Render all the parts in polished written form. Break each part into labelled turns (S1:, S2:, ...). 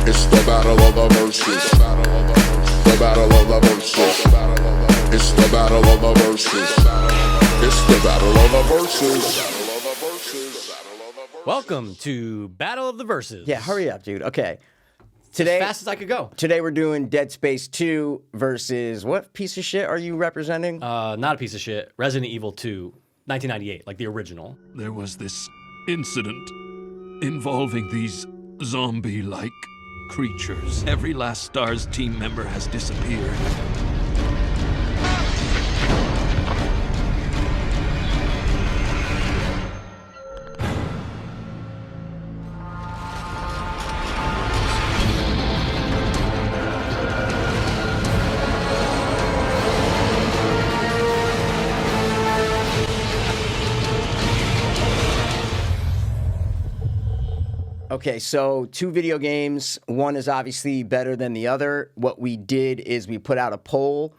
S1: It's the battle of the verses. The battle of the verses. It's the battle of the verses. It's the battle of the verses.
S2: Welcome to Battle of the Verses.
S3: Yeah, hurry up, dude. Okay. Today,
S2: As fast as I could go.
S3: Today we're doing Dead Space 2 versus what piece of shit are you representing?
S2: Not a piece of shit. Resident Evil 2, 1998, like the original.
S4: There was this incident involving these zombie-like creatures. Every last STARS team member has disappeared.
S3: Okay, so 2 video games. One is obviously better than the other. What we did is we put out a poll,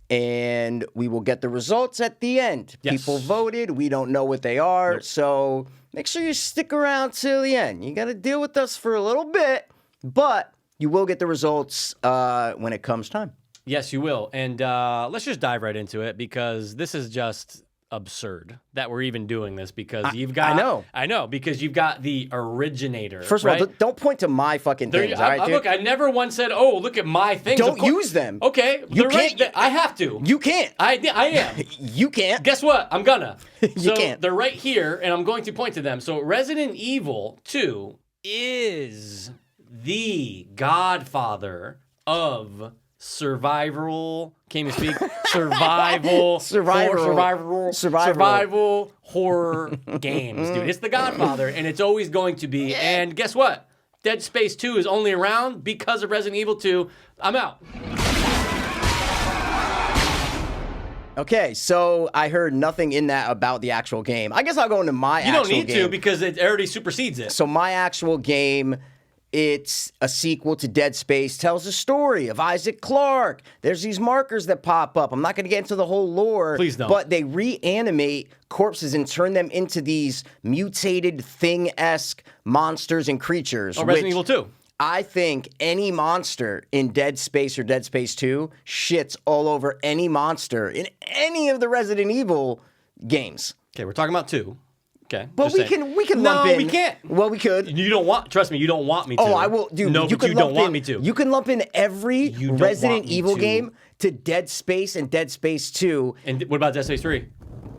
S3: and we will get the results at the end.
S2: Yes.
S3: People voted. We don't know what they are, so make sure you stick around till the end. You got to deal with us for a little bit, but you will get the results when it comes time.
S2: Yes, you will. And let's just dive right into it because this is just absurd that we're even doing this because you've got... I know, because you've got the originator.
S3: First of all, don't point to my fucking things, all right, dude?
S2: Look, I never once said, oh, look at my things.
S3: Don't use them.
S2: Okay,
S3: You
S2: they're
S3: can't.
S2: right. I have to.
S3: You can't.
S2: I am.
S3: You can't.
S2: Guess what? I'm gonna.
S3: You can't.
S2: They're right here, and I'm going to point to them. So Resident Evil 2 is the godfather of survival. Can't even speak. Survival horror games, dude. It's the godfather, and it's always going to be. And guess what? Dead Space 2 is only around because of Resident Evil 2. I'm out.
S3: Okay, so I heard nothing in that about the actual game. I guess I'll go into my
S2: You
S3: actual
S2: don't need
S3: game.
S2: to because it already supersedes it.
S3: So my actual game, it's a sequel to Dead Space, tells the story of Isaac Clarke. There's these markers that pop up. I'm not going to get into the whole lore.
S2: Please don't.
S3: But they reanimate corpses and turn them into these mutated thing-esque monsters and creatures.
S2: Oh, Resident
S3: which
S2: Evil 2.
S3: I think any monster in Dead Space or Dead Space 2 shits all over any monster in any of the Resident Evil games.
S2: Okay, we're talking about 2. Okay.
S3: But
S2: just
S3: we
S2: saying.
S3: can lump in.
S2: No, we can't.
S3: Well, we could.
S2: You don't want, trust me, you don't want me to.
S3: Oh, I will, dude.
S2: No,
S3: you
S2: but
S3: could
S2: you
S3: lump
S2: don't want
S3: in-
S2: me to.
S3: You can lump in every
S2: You don't
S3: Resident
S2: want me
S3: Evil
S2: to.
S3: game to Dead Space and Dead Space 2.
S2: And what about Dead Space 3?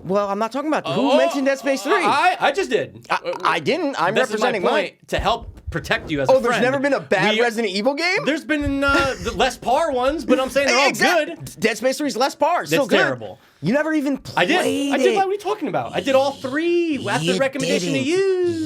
S3: Well, I'm not talking about who mentioned Dead Space 3.
S2: I just did.
S3: I didn't. I'm
S2: This is my
S3: representing
S2: point
S3: mine.
S2: to help protect you as a
S3: Oh,
S2: friend.
S3: there's never been a bad Resident Evil game?
S2: There's been the less par ones, but I'm saying they're all good.
S3: Dead Space 3 is less par. Still
S2: That's
S3: good.
S2: terrible.
S3: You never even
S2: I
S3: played
S2: did. I did. What are you talking about? I did all 3 at the
S3: You
S2: recommendation of
S3: didn't.
S2: you.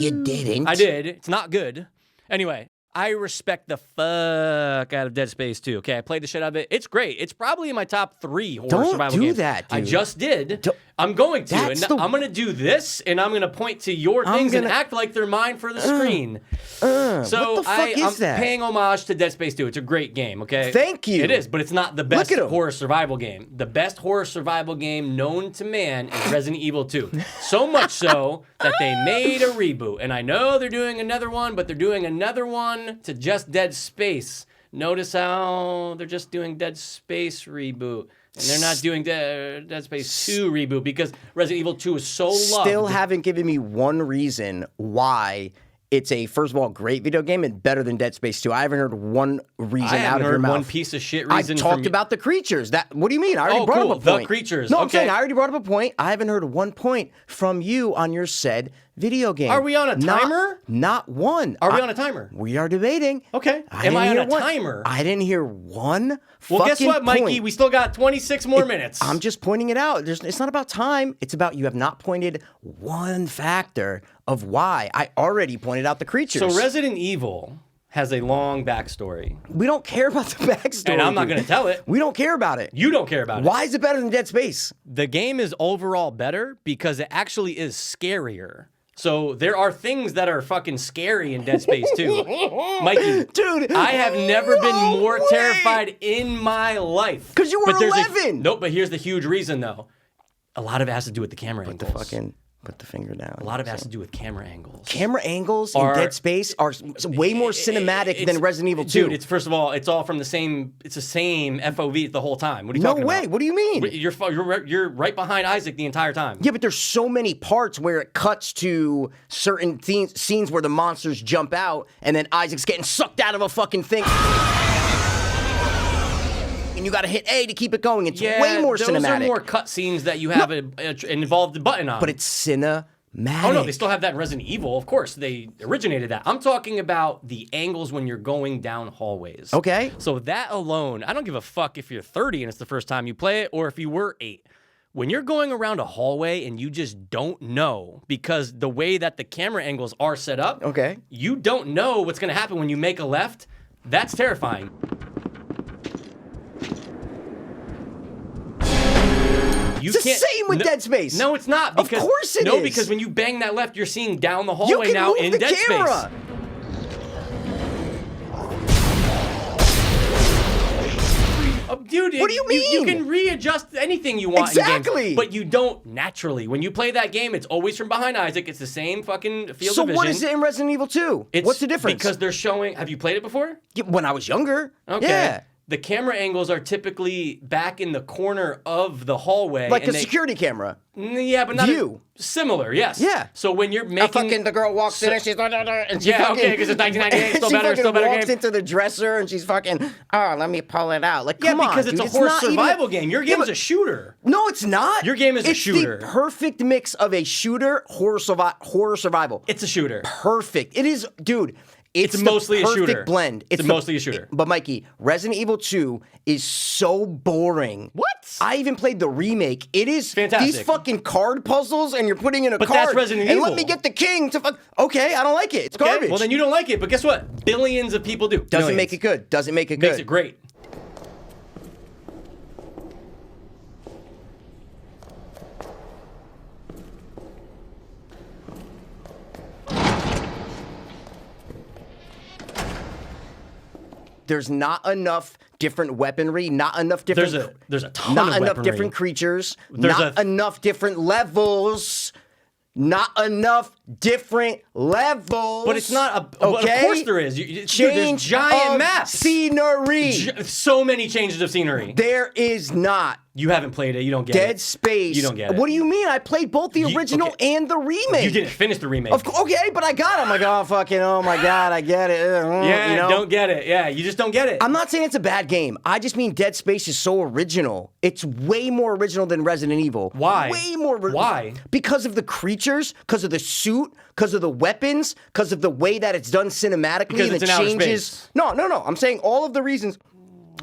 S3: You didn't.
S2: I did. It's not good. Anyway, I respect the fuck out of Dead Space 2. Okay, I played the shit out of it. It's great. It's probably in my top 3 horror
S3: Don't
S2: survival
S3: do
S2: games.
S3: that,
S2: I
S3: dude.
S2: just did.
S3: Don't-
S2: I'm going to.
S3: That's
S2: And
S3: the-
S2: I'm going to do this, and I'm going to point to your things and
S3: gonna-
S2: act like they're mine for the screen.
S3: what
S2: So
S3: the fuck is
S2: I'm
S3: that?
S2: paying homage to Dead Space 2. It's a great game, okay?
S3: Thank you.
S2: It is, but it's not the best
S3: at 'em.
S2: horror survival game. The best horror survival game known to man is Resident Evil 2. So much so that they made a reboot. And I know they're doing another one, but they're doing another one to just Dead Space. Notice how they're just doing Dead Space reboot. And they're not doing Dead Space 2 reboot because Resident Evil 2 is so loved.
S3: Still haven't given me one reason why it's a, first of all, great video game and better than Dead Space 2. I haven't heard one reason
S2: I
S3: out
S2: haven't
S3: of your
S2: heard
S3: mouth.
S2: one piece of shit
S3: I
S2: reason
S3: talked
S2: from
S3: about the creatures. What do you mean? I already
S2: Oh,
S3: brought
S2: cool.
S3: up a
S2: The
S3: point.
S2: creatures.
S3: No, I'm
S2: Okay.
S3: saying I already brought up a point. I haven't heard one point from you on your said video game.
S2: Are we on a timer?
S3: Not one.
S2: Are we on a timer?
S3: We are debating.
S2: Okay.
S3: I
S2: Am
S3: didn't
S2: I on
S3: hear
S2: a
S3: one-
S2: timer?
S3: I didn't hear one.
S2: Well, guess what, Mikey?
S3: Point.
S2: We still got 26 more minutes.
S3: I'm just pointing it out. It's not about time. It's about you have not pointed one factor of why. I already pointed out the creatures.
S2: So Resident Evil has a long backstory.
S3: We don't care about the backstory.
S2: And I'm not
S3: dude.
S2: going to tell it.
S3: We don't care about it.
S2: You don't care about it.
S3: Why is it better than Dead Space?
S2: The game is overall better because it actually is scarier. So there are things that are fucking scary in Dead Space 2. Mikey,
S3: Dude,
S2: I have never been
S3: no
S2: more
S3: way.
S2: terrified in my life.
S3: 'Cause you were
S2: But there's
S3: 11.
S2: Nope, but here's the huge reason though. A lot of it has to do with the camera angles.
S3: fucking- Put the finger down.
S2: A lot of it has to do with camera angles.
S3: Camera angles in Dead Space are way more cinematic than Resident Evil 2.
S2: Dude, it's first of all, it's all from the same. It's the same FOV the whole time. What are you talking about?
S3: No way. What do you mean?
S2: You're right behind Isaac the entire time.
S3: Yeah, but there's so many parts where it cuts to certain scenes where the monsters jump out, and then Isaac's getting sucked out of a fucking thing. And you got to hit A to keep it going. It's way more cinematic.
S2: Those are more cut scenes that you have an involved button on.
S3: But it's cinematic.
S2: Oh no, they still have that in Resident Evil. Of course, they originated that. I'm talking about the angles when you're going down hallways.
S3: Okay.
S2: So that alone, I don't give a fuck if you're 30 and it's the first time you play it, or if you were 8. When you're going around a hallway and you just don't know, because the way that the camera angles are set up,
S3: okay,
S2: you don't know what's going to happen when you make a left. That's terrifying.
S3: It's the same with Dead Space.
S2: No, it's not. Because,
S3: of course it is.
S2: No, because when you bang that left, you're seeing down the hallway now in Dead Space. Dude,
S3: what do you mean?
S2: You can readjust anything you want
S3: exactly.
S2: in games, but you don't naturally. When you play that game, it's always from behind Isaac. It's the same fucking field of vision.
S3: So what is it in Resident Evil 2? What's the difference?
S2: Because they're showing... Have you played it before?
S3: Yeah, when I was younger.
S2: Okay.
S3: Yeah.
S2: The camera angles are typically back in the corner of the hallway.
S3: Like a security camera.
S2: Yeah, but not
S3: View.
S2: Similar, yes.
S3: Yeah.
S2: So when you're making...
S3: the girl walks in and she's like... And she
S2: okay, because it's 1998, still better
S3: she walks into the dresser and she's fucking... Oh, let me pull it out. Like, come on,
S2: because it's
S3: dude,
S2: a horse survival
S3: even...
S2: game. Your game is a shooter.
S3: No, it's not.
S2: Your game is a shooter.
S3: It's the perfect mix of a shooter, horror survival.
S2: It's a shooter.
S3: Perfect. It is, dude...
S2: It's mostly a shooter.
S3: Perfect blend.
S2: It's mostly a shooter.
S3: But Mikey, Resident Evil 2 is so boring.
S2: What?
S3: I even played the remake. It is
S2: fantastic.
S3: These fucking card puzzles, and you're putting in a card.
S2: But that's Resident
S3: and
S2: Evil.
S3: let me get the king to fuck. Okay, I don't like it. It's garbage.
S2: Well, then you don't like it. But guess what? Billions of people do.
S3: Doesn't make it good. Doesn't make it good.
S2: Makes it great.
S3: There's not enough different weaponry, not enough different...
S2: There's a ton
S3: not
S2: of
S3: enough
S2: weaponry.
S3: different creatures, not enough different levels, not enough different levels.
S2: But it's not a...
S3: Okay?
S2: Of course there is. Dude, there's giant maps.
S3: Scenery.
S2: So many changes of scenery.
S3: There is not.
S2: You haven't played it. You don't get it.
S3: Dead Space.
S2: You don't get it.
S3: What do you mean? I played both the original and the remake.
S2: You didn't finish the remake.
S3: Okay, but I got it. I'm like, oh, fucking, oh my God, I get it.
S2: Yeah,
S3: you know?
S2: don't get it. Yeah, you just don't get it.
S3: I'm not saying it's a bad game. I just mean Dead Space is so original. It's way more original than Resident Evil.
S2: Why?
S3: Way more.
S2: Why?
S3: Because of the creatures, because of the suit, because of the weapons, because of the way that it's done cinematically.
S2: Because
S3: and
S2: it's
S3: it
S2: in outer
S3: changes.
S2: space.
S3: No. I'm saying all of the reasons.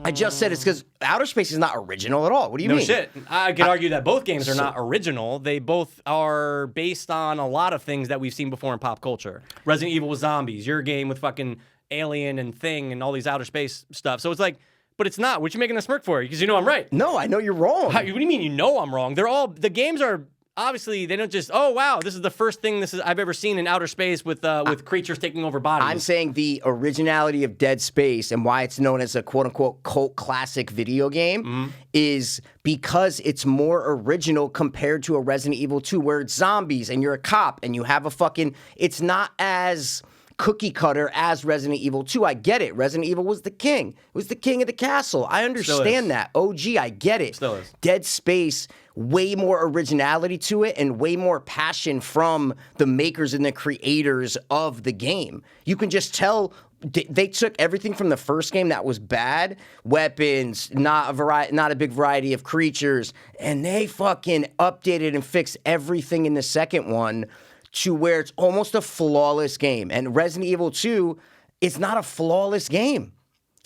S3: I just said it's because outer space is not original at all. What do you mean?
S2: No shit. I could argue that both games are not original. They both are based on a lot of things that we've seen before in pop culture. Resident Evil with zombies, your game with fucking Alien and Thing and all these outer space stuff. So it's like, but it's not. What you making a smirk for? Because you know I'm right.
S3: No, I know you're wrong.
S2: What do you mean you know I'm wrong? The games are... Obviously, they don't just, oh, wow, this is the first thing I've ever seen in outer space with creatures taking over bodies.
S3: I'm saying the originality of Dead Space and why it's known as a quote-unquote cult classic video game is because it's more original compared to a Resident Evil 2 where it's zombies and you're a cop and you have a fucking... It's not as cookie cutter as Resident Evil 2. I get it. Resident Evil was the king. It was the king of the castle. I understand that. OG, I get it.
S2: Still is.
S3: Dead Space... way more originality to it and way more passion from the makers and the creators of the game. You can just tell they took everything from the first game that was bad, weapons, not a big variety of creatures, and they fucking updated and fixed everything in the second one to where it's almost a flawless game. And Resident Evil 2 is not a flawless game.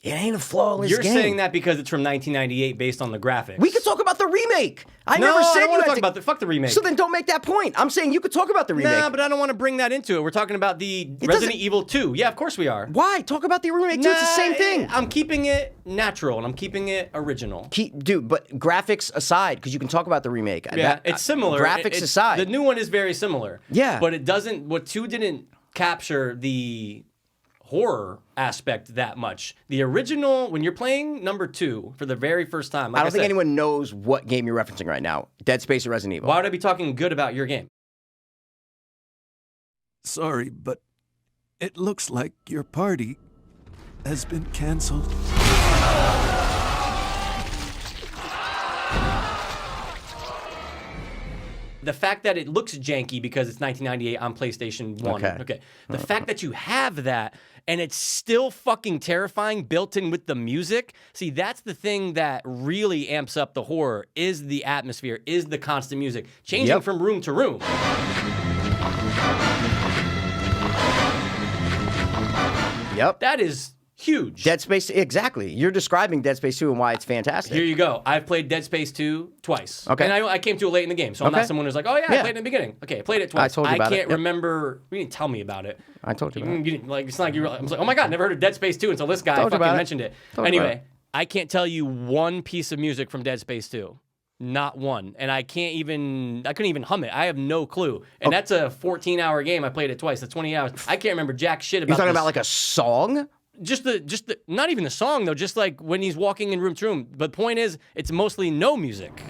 S3: It ain't a flawless game.
S2: You're saying that because it's from 1998 based on the graphics.
S3: We could talk about the remake. I
S2: No,
S3: never said
S2: I don't
S3: you
S2: want
S3: had
S2: to talk about the... Fuck the remake.
S3: So then don't make that point. I'm saying you could talk about the remake.
S2: Nah, but I don't want to bring that into it. We're talking about the Resident Evil 2. Yeah, of course we are.
S3: Why? Talk about the remake too. It's the same thing.
S2: I'm keeping it natural and I'm keeping it original.
S3: Dude, but graphics aside, because you can talk about the remake.
S2: Yeah, it's similar.
S3: Graphics aside.
S2: The new one is very similar.
S3: Yeah.
S2: But it doesn't... What 2 didn't capture the horror aspect that much. The original, when you're playing number 2 for the very first time... Like
S3: I don't think anyone knows what game you're referencing right now. Dead Space or Resident Evil.
S2: Why would I be talking good about your game?
S4: Sorry, but it looks like your party has been canceled.
S2: The fact that it looks janky because it's 1998 on PlayStation 1. Okay. The fact that you have that and it's still fucking terrifying built in with the music. See, that's the thing that really amps up the horror is the atmosphere, is the constant music, changing from room to room.
S3: Yep.
S2: That is huge.
S3: Dead Space, exactly. You're describing Dead Space 2 and why it's fantastic.
S2: Here you go. I've played Dead Space 2 twice.
S3: Okay.
S2: And I came to it late in the game, so I'm not someone who's like, oh yeah, I played it in the beginning. Okay, I played it twice.
S3: I told you about it.
S2: I can't
S3: Yep.
S2: remember. You didn't tell me about it.
S3: I told you about it.
S2: You didn't, like, it's not like you. I was like, oh my god, never heard of Dead Space 2 until this guy
S3: Told you
S2: fucking
S3: about it.
S2: mentioned it.
S3: Told you about
S2: Anyway,
S3: it.
S2: I can't tell you one piece of music from Dead Space 2. Not one. And I couldn't even hum it. I have no clue. And that's a 14-hour game. I played it twice. That's 20 hours. I can't remember jack shit about
S3: You're talking
S2: this.
S3: about like a song?
S2: Just the not even the song though, just like when he's walking in room to room. But the point is, it's mostly no music.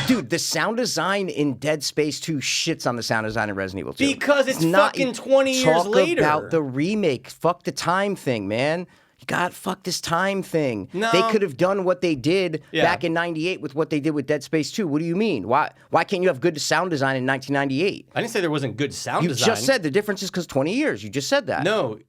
S3: Dude, the sound design in Dead Space 2 shits on the sound design in Resident Evil 2.
S2: Because it's fucking 20 years
S3: Talk
S2: later.
S3: about the remake. Fuck the time thing, man. You got fuck this time thing.
S2: No.
S3: They could have done what they did
S2: Yeah.
S3: back in 98 with what they did with Dead Space 2. What do you mean? Why can't you have good sound design in 1998?
S2: I didn't say there wasn't good sound
S3: You
S2: design.
S3: just said the difference is because 20 years. You just said that.
S2: No.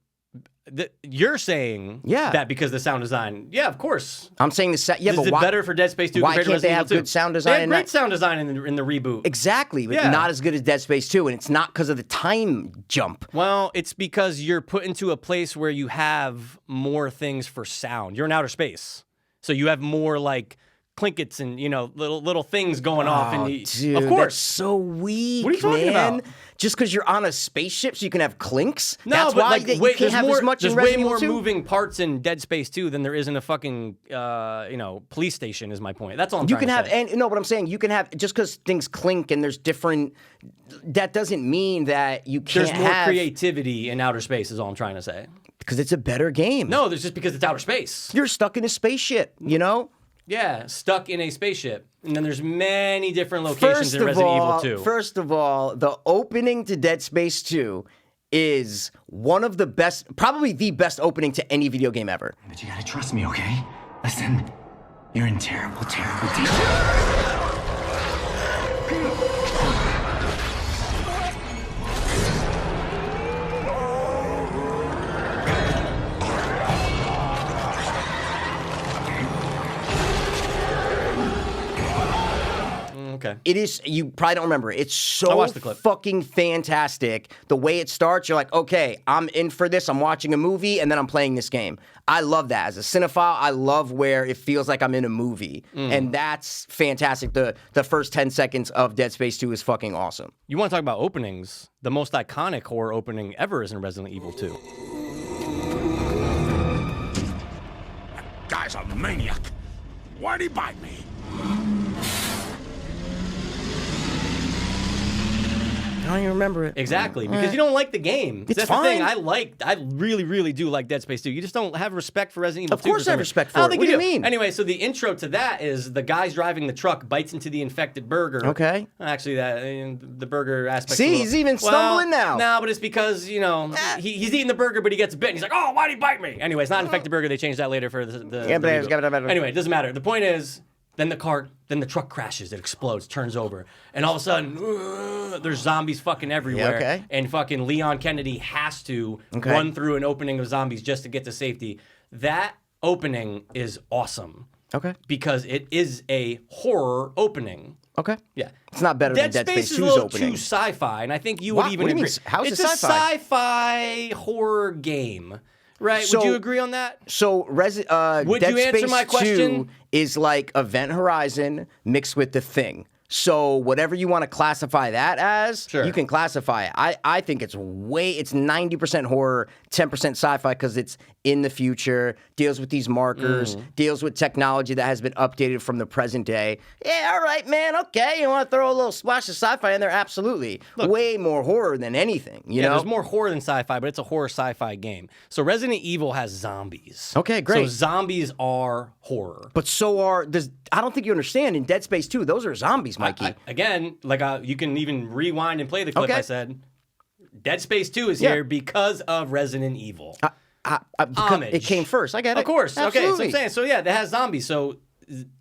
S2: You're saying that because the sound design. Yeah, of course.
S3: I'm saying the yeah,
S2: Is
S3: but
S2: it
S3: why,
S2: better for Dead Space 2
S3: why
S2: compared to
S3: can't they
S2: Resident
S3: have
S2: Evil 2?
S3: good sound
S2: They
S3: design
S2: had
S3: in
S2: great
S3: that-
S2: sound design in the reboot.
S3: Exactly, but
S2: Yeah.
S3: not as good as Dead Space 2, and it's not because of the time jump.
S2: Well, it's because you're put into a place where you have more things for sound. You're in outer space. So you have more like clinkets and, little things going off.
S3: Oh,
S2: And
S3: dude,
S2: of
S3: that's
S2: course.
S3: so weak,
S2: What are you talking
S3: man.
S2: about?
S3: Just because you're on a spaceship so you can have clinks?
S2: No,
S3: That's
S2: but
S3: why
S2: like,
S3: that you
S2: wait,
S3: can't have as much
S2: there's
S3: in
S2: way
S3: Resident
S2: more
S3: Evil 2?
S2: moving parts in Dead Space 2 than there is in a fucking, police station is my point. That's all I'm
S3: You
S2: trying
S3: can
S2: to
S3: have,
S2: say.
S3: and no, what I'm saying, you can have, just because things clink and there's different, that doesn't mean that you can't
S2: There's more
S3: have,
S2: creativity in outer space is all I'm trying to say.
S3: because it's a better game.
S2: No, there's just because it's outer space.
S3: You're stuck in a spaceship, you know?
S2: Yeah, stuck in a spaceship. And then there's many different locations
S3: First
S2: in
S3: of
S2: Resident
S3: all,
S2: Evil 2.
S3: First of all, the opening to Dead Space 2 is one of the best, probably the best opening to any video game ever.
S5: But you gotta trust me, okay? Listen, you're in terrible, terrible danger.
S2: Okay.
S3: It is, you probably don't remember. It's
S2: I
S3: so
S2: watched the clip.
S3: fucking fantastic. The way it starts, you're like, okay, I'm in for this. I'm watching a movie and then I'm playing this game. I love that. As a cinephile, I love where it feels like I'm in a movie. And that's fantastic. The first 10 seconds of Dead Space 2 is fucking awesome.
S2: You want to talk about openings? The most iconic horror opening ever is in Resident Evil 2.
S1: Guy's a maniac. Why'd he bite me?
S3: I don't even remember it.
S2: Exactly, because you don't like the game.
S3: It's
S2: That's
S3: fine.
S2: the thing. I really, really do like Dead Space 2. You just don't have respect for Resident Evil 2.
S3: Of course
S2: for some
S3: I have
S2: reason.
S3: respect for
S2: I don't
S3: it.
S2: think
S3: What do you
S2: do.
S3: mean?
S2: Anyway, so the intro to that is the guy's driving the truck, bites into the infected burger.
S3: Okay.
S2: Actually, the burger aspect.
S3: See, he's even stumbling now.
S2: No, but it's because, he's eating the burger, but he gets bit. And he's like, oh, why'd he bite me? Anyway, it's not infected burger. They changed that later for the
S3: Yeah, but
S2: reboot. Anyway, it doesn't matter. The point is, then the truck crashes, it explodes, turns over, and all of a sudden, there's zombies fucking everywhere.
S3: Yeah, okay.
S2: And fucking Leon Kennedy has to run through an opening of zombies just to get to safety. That opening is awesome.
S3: Okay.
S2: Because it is a horror opening.
S3: Okay.
S2: Yeah.
S3: It's not better
S2: Dead
S3: than Dead
S2: Space
S3: Space
S2: is a
S3: 2's
S2: little
S3: opening.
S2: too sci-fi, and I think you
S3: What?
S2: would even
S3: What do you
S2: agree.
S3: mean? How is
S2: it's
S3: it
S2: a
S3: sci-fi?
S2: sci-fi horror game, right?
S3: So-
S2: would you agree on that?
S3: So,
S2: Would
S3: Dead
S2: you answer
S3: Space
S2: my question?
S3: 2 is like Event Horizon mixed with The Thing. So, whatever you want to classify that as,
S2: Sure.
S3: you can classify it. I think it's 90% horror, 10% sci-fi because it's in the future, deals with these markers, deals with technology that has been updated from the present day. Yeah, all right, man, okay. You want to throw a little splash of sci-fi in there? Absolutely. Way more horror than anything, you know?
S2: There's more horror than sci-fi, but it's a horror sci-fi game. So Resident Evil has zombies.
S3: Okay, great.
S2: So zombies are horror.
S3: But so are, I don't think you understand, in Dead Space 2, those are zombies, Mikey.
S2: Again, you can even rewind and play the clip
S3: Okay.
S2: I said. Dead Space 2 is here because of Resident Evil.
S3: Because
S2: Homage.
S3: it came first. I get it.
S2: Of course. Okay, so
S3: Absolutely.
S2: I'm saying, so yeah, that has zombies. So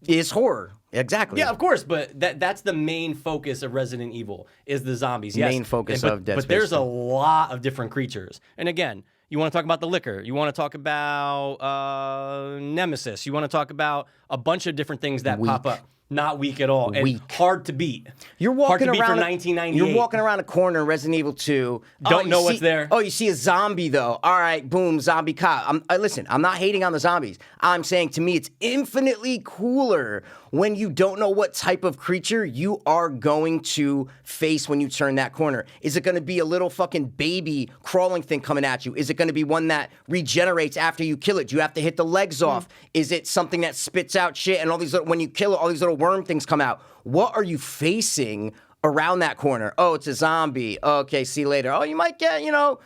S3: It's horror. Exactly.
S2: yeah, of course, but that's the main focus of Resident Evil is the zombies. Yes.
S3: Main focus
S2: but,
S3: of Dead
S2: But
S3: Space
S2: there's
S3: 2.
S2: a lot of different creatures. And again, you want to talk about the liquor. You want to talk about Nemesis. You want to talk about a bunch of different things that pop up. Not weak at all. And
S3: Weak.
S2: hard to beat.
S3: You're walking
S2: hard to
S3: around
S2: beat for 1998.
S3: You're walking around a corner in Resident Evil 2.
S2: Don't
S3: you
S2: know what's
S3: see-
S2: there.
S3: Oh, you see a zombie though. All right, boom, zombie cop. Listen, I'm not hating on the zombies. I'm saying to me it's infinitely cooler when you don't know what type of creature you are going to face when you turn that corner. Is it going to be a little fucking baby crawling thing coming at you? Is it going to be one that regenerates after you kill it? Do you have to hit the legs off? Is it something that spits out shit and all these when you kill it, all these little worm things come out? What are you facing around that corner? Oh, it's a zombie. Okay, see you later. Oh, you might get,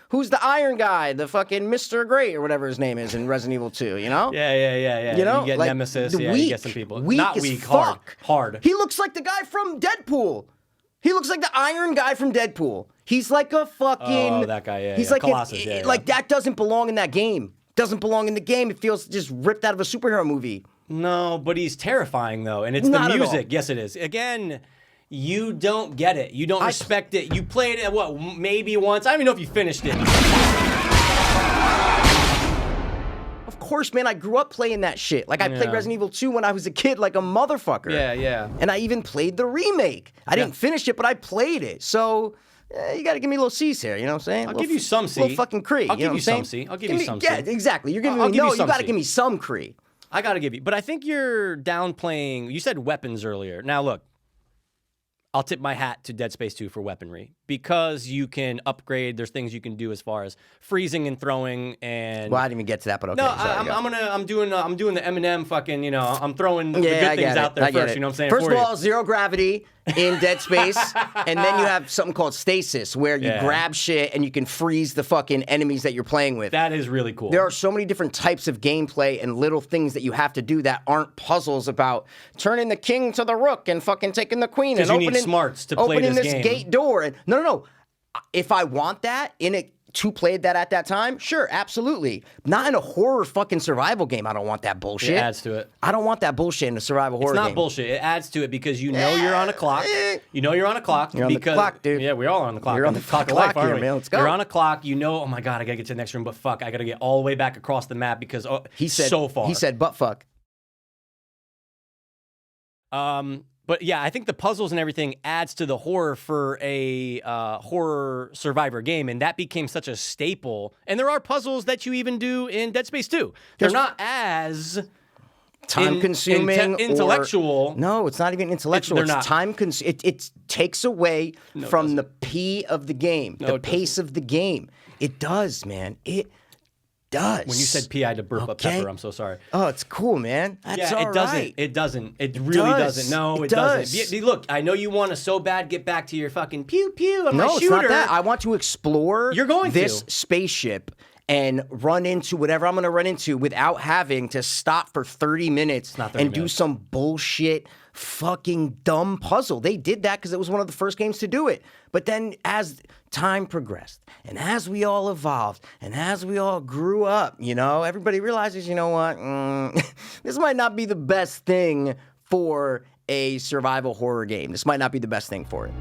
S3: who's the Iron Guy, the fucking Mr. Great or whatever his name is in Resident Evil 2,
S2: Yeah.
S3: You know,
S2: you get
S3: like,
S2: Nemesis.
S3: the
S2: Yeah,
S3: weak,
S2: you get some people.
S3: Weak
S2: Not
S3: as
S2: weak,
S3: fuck.
S2: hard.
S3: He looks like the guy from Deadpool. He looks like the Iron Guy from Deadpool. He's like a fucking.
S2: Oh, that guy, yeah,
S3: He's
S2: yeah.
S3: like
S2: Colossus, yeah.
S3: like that doesn't belong in that game. Doesn't belong in the game. It feels just ripped out of a superhero movie.
S2: No, but he's terrifying though, and it's
S3: Not
S2: the
S3: at all.
S2: music. Yes, it is. Again, you don't get it. You don't respect it. You played it maybe once. I don't even know if you finished it.
S3: Of course, man. I grew up playing that shit. Like I played Resident Evil 2 when I was a kid, like a motherfucker.
S2: Yeah.
S3: And I even played the remake. I didn't finish it, but I played it. So. You got to give me a little C's here, you know what I'm saying?
S2: I'll give you some C.
S3: Little fucking Cree.
S2: I'll
S3: you know
S2: give you
S3: what I'm
S2: some
S3: saying?
S2: C. I'll give you some C.
S3: Yeah, exactly. You're giving
S2: I'll
S3: me
S2: give you
S3: you
S2: some
S3: got to
S2: C.
S3: give me some Cree.
S2: I gotta give you, but I think you're downplaying. You said weapons earlier. Now look, I'll tip my hat to Dead Space 2 for weaponry because you can upgrade. There's things you can do as far as freezing and throwing and.
S3: Well, I didn't even get to that, but okay.
S2: No,
S3: sorry, go.
S2: I'm doing the Eminem fucking. I'm throwing the
S3: Yeah,
S2: good
S3: I
S2: things
S3: get
S2: out
S3: it.
S2: there
S3: I get
S2: first.
S3: it.
S2: You know what I'm saying?
S3: First
S2: for
S3: of
S2: you.
S3: all, zero gravity in Dead Space, and then you have something called stasis, where you grab shit and you can freeze the fucking enemies that you're playing with.
S2: That is really cool.
S3: There are so many different types of gameplay and little things that you have to do that aren't puzzles about turning the king to the rook and fucking taking the queen and
S2: you need
S3: opening
S2: smarts to play
S3: opening
S2: this game.
S3: gate door. And no. If I want that to play that at that time, sure, absolutely. Not in a horror fucking survival game. I don't want that bullshit.
S2: It adds to it.
S3: I don't want that bullshit in a survival horror
S2: It's not
S3: game.
S2: bullshit. It adds to it because you know you're on a clock. You know you're on a clock.
S3: You're on the
S2: because,
S3: clock, dude.
S2: Yeah, we're all on the clock.
S3: You're on the
S2: clock of
S3: clock
S2: life, aren't
S3: here,
S2: we?
S3: man. Let's go.
S2: You're on a clock. You know, oh my God, I got to get to the next room, but fuck, I got to get all the way back across the map because
S3: He said
S2: so far.
S3: He said butt fuck.
S2: But yeah, I think the puzzles and everything adds to the horror for a horror survivor game, and that became such a staple. And there are puzzles that you even do in Dead Space 2. They're not as
S3: Time-consuming,
S2: intellectual.
S3: No, it's not even intellectual.
S2: They're
S3: It's
S2: not.
S3: time-consuming. It takes away from the P of the game, the
S2: it
S3: pace of the game. It does, man. It does.
S2: When you said P, I had to burp up
S3: Okay.
S2: pepper. I'm so sorry.
S3: Oh, it's cool, man. That's
S2: Yeah,
S3: all
S2: it doesn't.
S3: right.
S2: It doesn't. It really
S3: does.
S2: doesn't. No,
S3: It
S2: it doesn't.
S3: does.
S2: Yeah, look, I know you want to so bad get back to your fucking pew pew on my
S3: No,
S2: shooter.
S3: it's not that. I want to explore
S2: You're going
S3: this
S2: to.
S3: spaceship and run into whatever I'm going to run into without having to stop for 30 minutes
S2: not 30
S3: and do
S2: minutes.
S3: some bullshit fucking dumb puzzle. They did that because it was one of the first games to do it. But then as time progressed and as we all evolved and as we all grew up, everybody realizes, you know what? This might not be the best thing for a survival horror game. This might not be the best thing for it.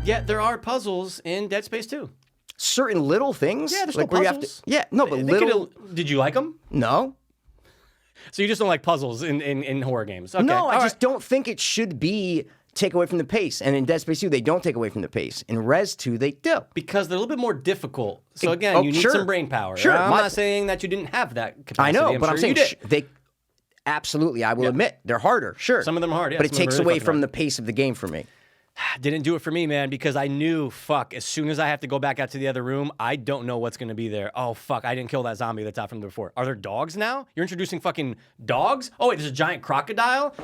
S2: Yeah, there are puzzles in Dead Space 2.
S3: Certain little things.
S2: Yeah, there's
S3: like
S2: no
S3: where you have
S2: puzzles.
S3: to, yeah, no, but
S2: They
S3: little.
S2: Did you like them?
S3: No,
S2: So you just don't like puzzles in horror games? Okay.
S3: no,
S2: all
S3: I just
S2: right.
S3: don't think it should be take away from the pace. And in Dead Space 2, they don't take away from the pace. In Res 2, they do.
S2: Because they're a little bit more difficult. So again, you need
S3: sure.
S2: some brain power.
S3: Sure.
S2: I'm not saying that you didn't have that capacity.
S3: I know,
S2: I'm
S3: but
S2: sure
S3: I'm saying
S2: you did.
S3: they absolutely, I will admit, they're harder, sure.
S2: Some of them are hard, yeah.
S3: But it
S2: Some of them
S3: takes
S2: are really
S3: away
S2: fucking
S3: from
S2: hard.
S3: the pace of the game for me.
S2: Didn't do it for me, man, because I knew, fuck, as soon as I have to go back out to the other room, I don't know what's going to be there. Oh, fuck, I didn't kill that zombie that's out from before. Are there dogs now? You're introducing fucking dogs? Oh, wait, there's a giant crocodile?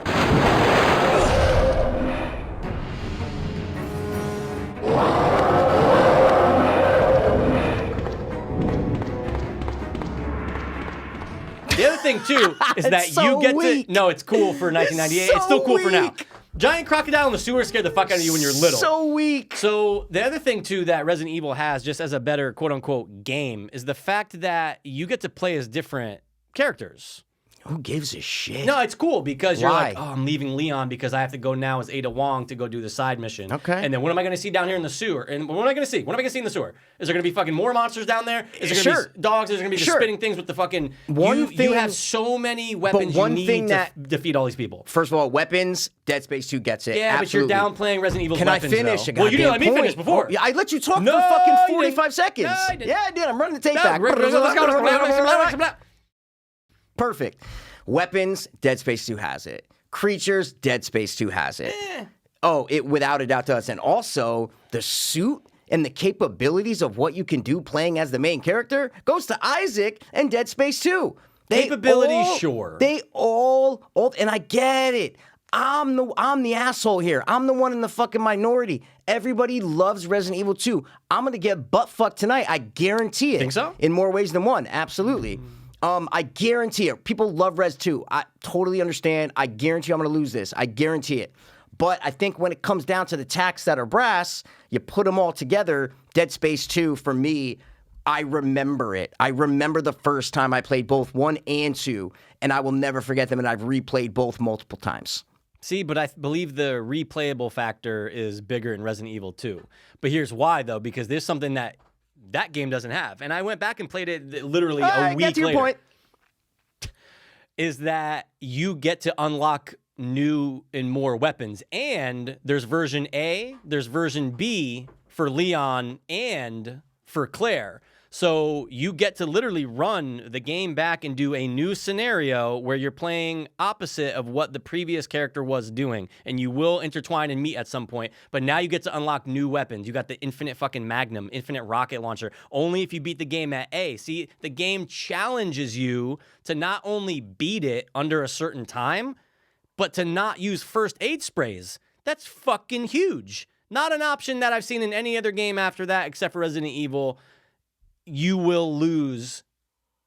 S2: The other thing, too, is that
S3: so
S2: you get
S3: weak.
S2: to... No, it's cool for 1998. It's still
S3: so
S2: cool for now.
S3: weak.
S2: Giant crocodile in the sewer scared the fuck out of you when you're little.
S3: So weak.
S2: So the other thing, too, that Resident Evil has, just as a better quote-unquote game, is the fact that you get to play as different characters.
S3: Who gives a shit?
S2: No, it's cool because you're
S3: Why?
S2: like, oh, I'm leaving Leon because I have to go now as Ada Wong to go do the side mission.
S3: Okay.
S2: And then what am I going to see down here in the sewer? And what am I going to see? What am I going to see in the sewer? Is there going to be fucking more monsters down there? Is there going to be dogs? Is there going to be the
S3: Sure.
S2: spitting things with the fucking...
S3: One
S2: you
S3: thing-
S2: have so many weapons
S3: one
S2: you need
S3: thing
S2: to
S3: that-
S2: defeat all these people.
S3: First of all, weapons, Dead Space 2 gets it.
S2: Yeah,
S3: Absolutely.
S2: but you're downplaying Resident Evil's
S3: Can
S2: weapons,
S3: I finish?
S2: though.
S3: A
S2: Well, you didn't let me
S3: goddamn
S2: finish
S3: point?
S2: before.
S3: Oh, yeah, I let you talk
S2: No,
S3: for fucking
S2: you
S3: 45
S2: didn't.
S3: seconds.
S2: No, I didn't.
S3: Yeah, I did. I'm running the tape
S2: No,
S3: back.
S2: let's go.
S3: Perfect. Weapons, Dead Space 2 has it. Creatures, Dead Space 2 has it. Oh, it without a doubt does. And also, the suit and the capabilities of what you can do playing as the main character goes to Isaac and Dead Space 2.
S2: Capabilities, sure.
S3: They all, and I get it. I'm the asshole here. I'm the one in the fucking minority. Everybody loves Resident Evil 2. I'm gonna get butt fucked tonight. I guarantee it.
S2: Think so?
S3: In more ways than one, absolutely. I guarantee it. People love Res 2. I totally understand. I guarantee I'm gonna lose this. I guarantee it. But I think when it comes down to the tacks that are brass, you put them all together. Dead Space 2, for me, I remember it. I remember the first time I played both 1 and 2, and I will never forget them, and I've replayed both multiple times.
S2: See, but I believe the replayable factor is bigger in Resident Evil 2. But here's why, though, because there's something that game doesn't have. And I went back and played it literally a week
S3: Get to your
S2: later.
S3: point.
S2: Is that you get to unlock new and more weapons. And there's version A, there's version B for Leon and for Claire. So you get to literally run the game back and do a new scenario where you're playing opposite of what the previous character was doing. And you will intertwine and meet at some point. But now you get to unlock new weapons. You got the infinite fucking Magnum, infinite rocket launcher. Only if you beat the game at A. See, the game challenges you to not only beat it under a certain time, but to not use first aid sprays. That's fucking huge. Not an option that I've seen in any other game after that except for Resident Evil. You will lose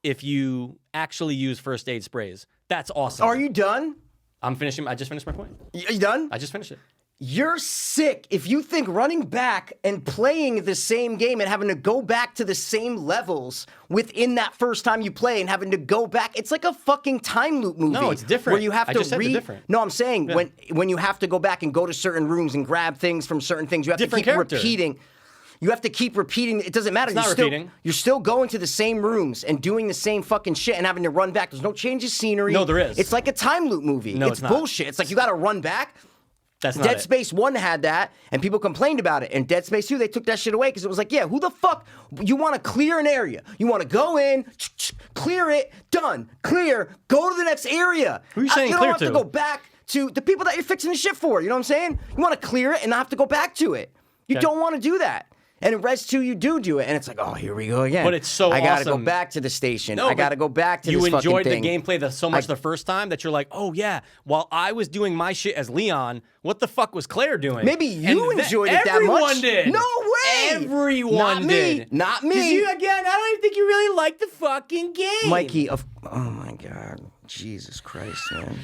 S2: if you actually use first aid sprays. That's awesome.
S3: Are you done?
S2: I'm finishing. I just finished my point.
S3: You done?
S2: I just finished it.
S3: You're sick if you think running back and playing the same game and having to go back to the same levels within that first time you play and having to go back. It's like a fucking time loop movie.
S2: No, it's different.
S3: Where you have
S2: I
S3: to
S2: just said the different.
S3: No, I'm saying when you have to go back and go to certain rooms and grab things from certain things, you have
S2: Different
S3: to keep
S2: character.
S3: repeating. You have to keep repeating. It doesn't matter.
S2: It's not repeating.
S3: You're still going to the same rooms and doing the same fucking shit and having to run back. There's no change of scenery.
S2: No, there is.
S3: It's like a time loop movie.
S2: No, it's not.
S3: bullshit. It's like you got to run back.
S2: That's not
S3: Dead
S2: it.
S3: Space 1 had that, and people complained about it. And Dead Space 2, they took that shit away because it was like, yeah, who the fuck? You want to clear an area. You want to go in, clear it, done, clear, go to the next area.
S2: Who are you saying
S3: you
S2: clear
S3: don't have
S2: to?
S3: to go back to the people that you're fixing the shit for. You know what I'm saying? You want to clear it and not have to go back to it. You
S2: Okay.
S3: don't want to do that. And in Res 2, you do it. And it's like, oh, here we go again.
S2: But it's so
S3: I got to go
S2: awesome.
S3: back to the station.
S2: No,
S3: I got to
S2: but
S3: go back to
S2: you
S3: this fucking
S2: enjoyed
S3: thing.
S2: the gameplay so much the first time that you're like, oh yeah, while I was doing my shit as Leon, what the fuck was Claire doing?
S3: Maybe you
S2: And
S3: enjoyed it that much.
S2: Everyone did.
S3: No way.
S2: Everyone
S3: Not me.
S2: did.
S3: Not me.
S2: 'Cause you, again, I don't even think you really like the fucking game.
S3: Mikey, oh my God. Jesus Christ, man.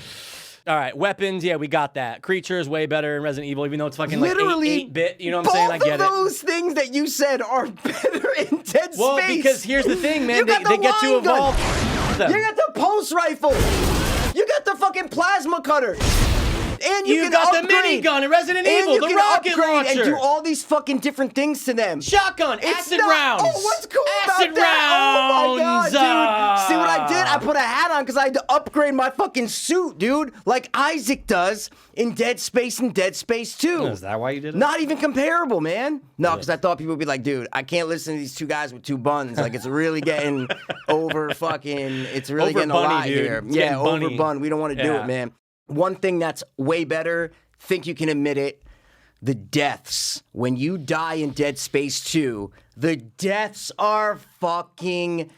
S2: All right, weapons, yeah, we got that. Creatures, way better in Resident Evil, even though it's fucking
S3: Literally,
S2: like 8-bit, you know what I'm saying? I get
S3: both
S2: it.
S3: of those things that you said are better in Dead
S2: Well,
S3: Space.
S2: because here's the thing, man.
S3: You got
S2: They
S3: the
S2: get to
S3: line gun.
S2: evolve them.
S3: You got the pulse rifle. You got the fucking plasma cutter. and you can
S2: got the
S3: upgrade.
S2: minigun in Resident
S3: And
S2: Evil,
S3: you
S2: the
S3: can
S2: rocket
S3: upgrade
S2: launcher.
S3: and do all these fucking different things to them.
S2: Shotgun,
S3: It's
S2: acid
S3: not-
S2: rounds.
S3: Oh, what's cool
S2: acid
S3: about that? Oh my
S2: rounds.
S3: god, dude! See what I did? I put a hat on because I had to upgrade my fucking suit, dude, like Isaac does in Dead Space and Dead Space 2.
S2: Is that why you did it?
S3: Not even comparable, man. No, because I thought people would be like, dude, I can't listen to these two guys with two buns. Like, it's really getting over fucking, it's really
S2: Over
S3: getting
S2: bunny,
S3: a lot
S2: dude.
S3: here.
S2: It's
S3: Yeah,
S2: getting
S3: over
S2: bunny.
S3: bun. We don't want to do
S2: Yeah.
S3: it, man. One thing that's way better, think you can admit it, the deaths. When you die in Dead Space 2, the deaths are fucking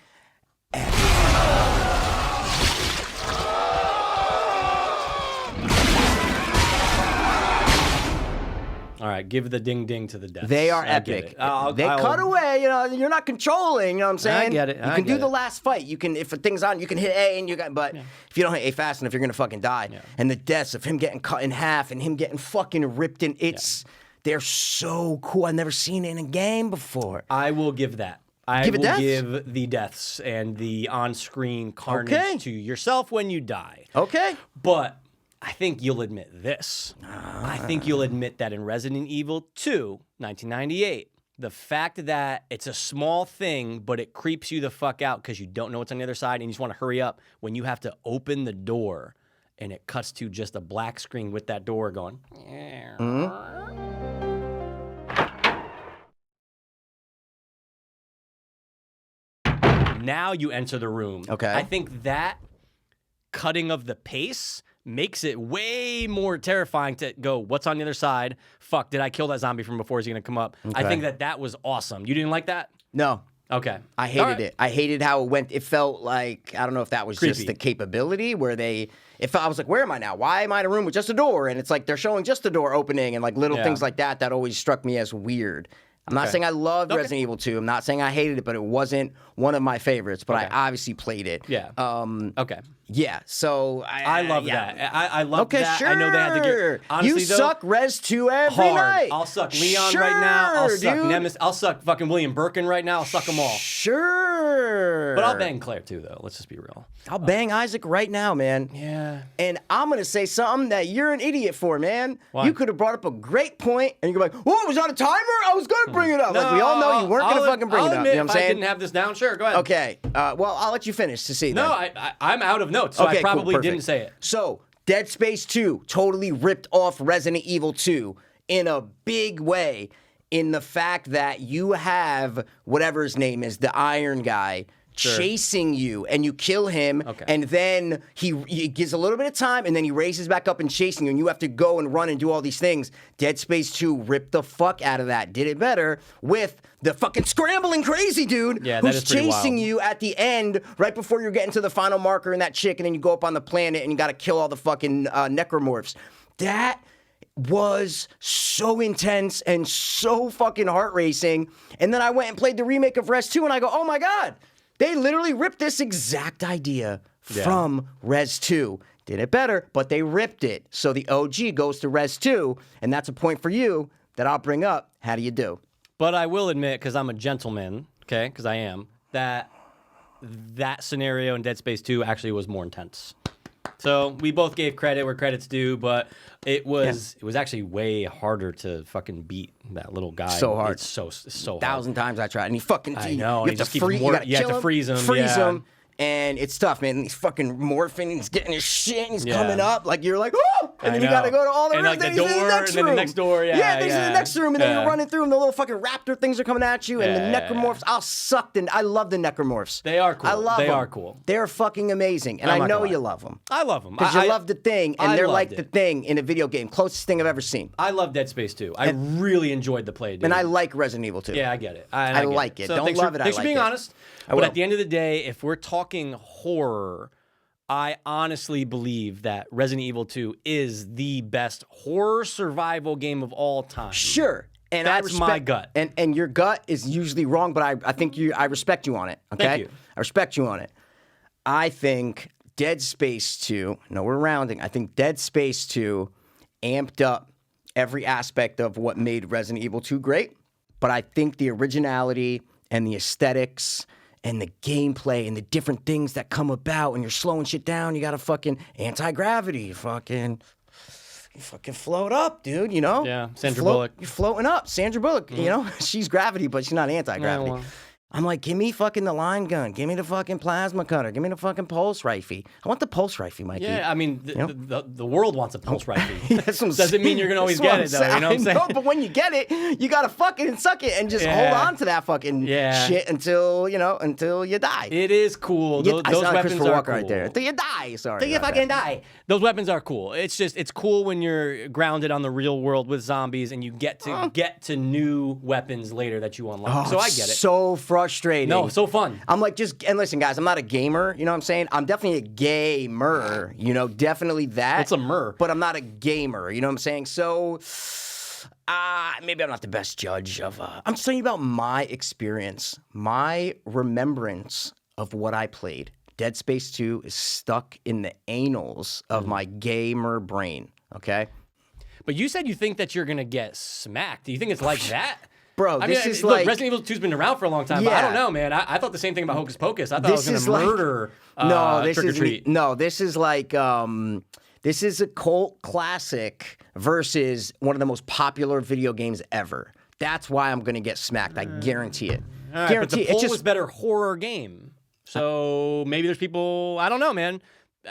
S2: All right, give the ding ding to the death.
S3: They are
S2: I get
S3: epic.
S2: it.
S3: They cut away, you know, you're not controlling, you know what I'm saying?
S2: get it,
S3: You
S2: I
S3: can
S2: get
S3: do the
S2: it.
S3: last fight. You can, if a thing's on, you can hit A and you got, but if you don't hit A fast enough, you're gonna fucking die. And the deaths of him getting cut in half and him getting fucking ripped in, they're so cool. I've never seen it in a game before.
S2: I will give that. I
S3: Give it
S2: will
S3: deaths?
S2: give the deaths and the on-screen carnage
S3: Okay.
S2: to yourself when you die.
S3: Okay.
S2: But I think you'll admit this. I think you'll admit that in Resident Evil 2, 1998, the fact that it's a small thing, but it creeps you the fuck out because you don't know what's on the other side and you just want to hurry up when you have to open the door and it cuts to just a black screen with that door going. Now you enter the room.
S3: Okay.
S2: I think that cutting of the pace makes it way more terrifying to go, what's on the other side? Fuck, did I kill that zombie from before? Is he going to come up? I think that was awesome. You didn't like that?
S3: No.
S2: Okay.
S3: I
S2: All
S3: hated
S2: right.
S3: it. I hated how it went. It felt like, I don't know if that was just
S2: Creepy.
S3: the capability where I was like, where am I now? Why am I in a room with just a door? And it's like they're showing just the door opening and like little
S2: Yeah.
S3: things like that always struck me as weird. I'm not saying I loved Resident Evil 2. I'm not saying I hated it, but it wasn't one of my favorites. But I obviously played it.
S2: Yeah. Okay.
S3: Yeah. So
S2: I love that. I love
S3: Okay,
S2: that.
S3: sure.
S2: I know they had to get. Honestly,
S3: you
S2: though,
S3: suck Res 2 every
S2: hard.
S3: night.
S2: I'll suck Leon right now. I'll
S3: Sure,
S2: suck
S3: dude.
S2: Nemesis. I'll suck fucking William Birkin right now. I'll suck them all.
S3: Sure.
S2: But I'll bang Claire too, though. Let's just be real.
S3: I'll bang Isaac right now, man.
S2: Yeah.
S3: And I'm gonna say something that you're an idiot for, man.
S2: Why?
S3: You could have brought up a great point, and you're like, "Oh, it was on a timer. I was gonna bring it up." Like we all know you weren't gonna fucking bring
S2: I'll
S3: it up.
S2: admit
S3: You know what
S2: if
S3: I'm
S2: I
S3: saying?
S2: didn't have this down, sure, go ahead.
S3: Okay. Well, I'll let you finish to see.
S2: No,
S3: then.
S2: I'm out of notes, so
S3: Okay,
S2: I probably
S3: cool,
S2: didn't
S3: perfect.
S2: say it.
S3: So, Dead Space 2 totally ripped off Resident Evil 2 in a big way, in the fact that you have whatever his name is, the Iron Guy, chasing you, and you kill him, and then he gives a little bit of time, and then he raises back up and chasing you, and you have to go and run and do all these things. Dead Space 2 ripped the fuck out of that, did it better with the fucking scrambling crazy dude
S2: Yeah, that
S3: who's
S2: is pretty
S3: chasing
S2: wild.
S3: you at the end, right before you're getting to the final marker and that chick, and then you go up on the planet and you gotta kill all the fucking necromorphs. That was so intense and so fucking heart racing. And then I went and played the remake of Res 2 and I go, oh my God, they literally ripped this exact idea from Res 2. Did it better, but they ripped it. So the OG goes to Res 2, and that's a point for you that I'll bring up. How do you do?
S2: But I will admit, because I'm a gentleman, okay, because I am, that scenario in Dead Space 2 actually was more intense. So we both gave credit where credit's due, but it was actually way harder to fucking beat that little guy.
S3: So hard.
S2: It's so hard.
S3: 1,000 times I tried, and he fucking.
S2: I know,
S3: You
S2: and he
S3: have
S2: just
S3: to
S2: keeps
S3: free. You
S2: mor-
S3: gotta
S2: you have
S3: kill
S2: to freeze him,
S3: Freeze
S2: yeah.
S3: him. And it's tough, man. He's fucking morphing. He's getting his shit. And he's
S2: Yeah.
S3: coming up. Like, you're like, oh! And
S2: I
S3: then you got to
S2: know.
S3: go to all the
S2: And,
S3: rooms.
S2: like, the
S3: then he's in
S2: door,
S3: the next
S2: and then the
S3: room.
S2: next door, yeah,
S3: Yeah, he's in
S2: yeah.
S3: the next room. And then
S2: Yeah.
S3: you're running through, and the little fucking raptor things are coming at you. And the
S2: Yeah.
S3: necromorphs. I'll suck them. I love the necromorphs.
S2: They are cool.
S3: I love
S2: They
S3: them.
S2: are cool.
S3: They're fucking amazing. And
S2: I'm
S3: I
S2: not
S3: know
S2: gonna lie.
S3: you love them.
S2: I love them.
S3: Because you love the thing, and
S2: I
S3: they're
S2: loved
S3: like
S2: it.
S3: the thing in a video game. Closest thing I've ever seen.
S2: I love Dead Space 2. I really enjoyed the play, dude.
S3: And I like Resident Evil 2.
S2: Yeah, I get it.
S3: I
S2: get
S3: like it.
S2: So
S3: Don't
S2: thanks
S3: love
S2: for,
S3: it, I
S2: Thanks for
S3: like
S2: being
S3: it.
S2: honest.
S3: I
S2: But
S3: will.
S2: at the end of the day, if we're talking horror, I honestly believe that Resident Evil 2 is the best horror survival game of all time.
S3: Sure. And
S2: That's
S3: I respect,
S2: my gut.
S3: And your gut is usually wrong, but I think I respect you on it. Okay?
S2: Thank you.
S3: I respect you on it. I think Dead Space 2, no, we're rounding. I think Dead Space 2 amped up every aspect of what made Resident Evil 2 great. But I think the originality and the aesthetics and the gameplay and the different things that come about, and you're slowing shit down, you got a fucking anti-gravity, fucking you fucking float up, dude, you know?
S2: Yeah, Sandra Bullock.
S3: You're floating up. Sandra Bullock, you know? She's gravity, but she's not anti-gravity.
S2: Yeah, well.
S3: I'm like, give me fucking the line gun. Give me the fucking plasma cutter. Give me the fucking pulse rifle. I want the pulse rifle, Mikey.
S2: Yeah, I mean,
S3: know?
S2: the world wants a pulse rifle.
S3: That's what I'm
S2: Doesn't mean you're gonna always get it, though. You know what I'm saying?
S3: No, but when you get it, you gotta fucking suck it and just hold on to that fucking shit until you die.
S2: It is cool.
S3: I
S2: Those
S3: sound like
S2: weapons
S3: Christopher
S2: are
S3: Walker
S2: cool.
S3: right there. Until you die. Sorry.
S2: Till you
S3: about
S2: fucking
S3: that.
S2: die. Those weapons are cool. It's cool when you're grounded on the real world with zombies and you get to new weapons later that you unlock.
S3: Oh,
S2: So I get it.
S3: So frustrating.
S2: No, so fun.
S3: I'm like, and listen, guys, I'm not a gamer, you know what I'm saying? I'm definitely a gamer, you know, definitely that.
S2: What's a mer?
S3: But I'm not a gamer, you know what I'm saying? So, maybe I'm not the best judge of, I'm just telling you about my experience, my remembrance of what I played. Dead Space 2 is stuck in the annals of my gamer brain, okay?
S2: But you said you think that you're gonna get smacked. Do you think it's like that?
S3: Bro,
S2: I
S3: this
S2: mean,
S3: is
S2: look,
S3: like...
S2: Resident Evil 2's been around for a long time, but I
S3: Yeah.
S2: don't know, man. I thought the same thing about Hocus Pocus. I thought I was
S3: This
S2: gonna
S3: is like-
S2: murder
S3: this
S2: Trick or
S3: is
S2: Treat.
S3: no, this is like this is a cult classic versus one of the most popular video games ever. That's why I'm gonna get smacked. I guarantee it.
S2: All right, but
S3: Guarantee
S2: the
S3: it.
S2: poll
S3: It's just
S2: was better horror game. So maybe there's people. I don't know, man.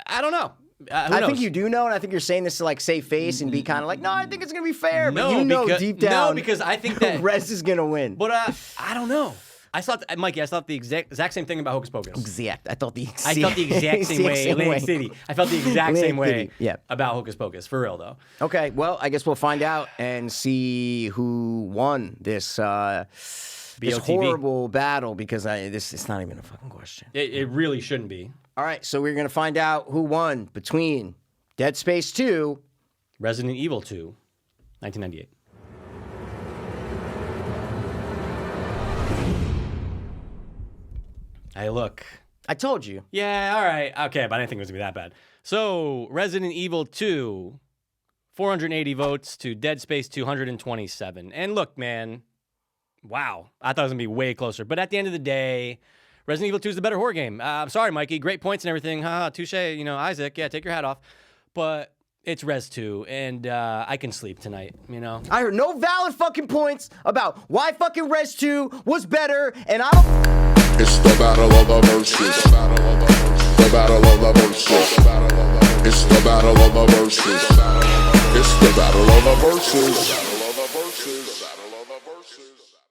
S2: I don't know. Who
S3: I think
S2: knows?
S3: you do know, and I think you're saying this to like save face and be kind of like, no, I think it's gonna be fair, but
S2: No,
S3: you know
S2: because,
S3: deep down,
S2: no, because I think that.
S3: Rez is gonna win.
S2: But I don't know. I thought, Mikey, I thought the exact same thing about Hocus Pocus.
S3: Exact. I felt the
S2: I felt the exact same way. Atlantic City. I felt the exact same way
S3: City, yeah.
S2: about Hocus Pocus. For real, though.
S3: Okay, well, I guess we'll find out and see who won this this
S2: BOTB.
S3: horrible battle because it's not even a fucking question.
S2: It really shouldn't be.
S3: All right, so we're gonna find out who won between Dead Space 2.
S2: Resident Evil 2, 1998. Hey, look.
S3: I told you.
S2: Yeah, all right. Okay, but I didn't think it was going to be that bad. So, Resident Evil 2, 480 votes to Dead Space 227. And look, man, wow. I thought it was going to be way closer. But at the end of the day, Resident Evil 2 is the better horror game. I'm sorry, Mikey. Great points and everything. Haha, touche. You know, Isaac, yeah, take your hat off. But it's Res 2, and I can sleep tonight, you know?
S3: I heard no valid fucking points about why fucking Res 2 was better, and I don't.
S1: It's the battle of the verses. The battle of the verses. It's the battle of the verses. It's the battle of the verses.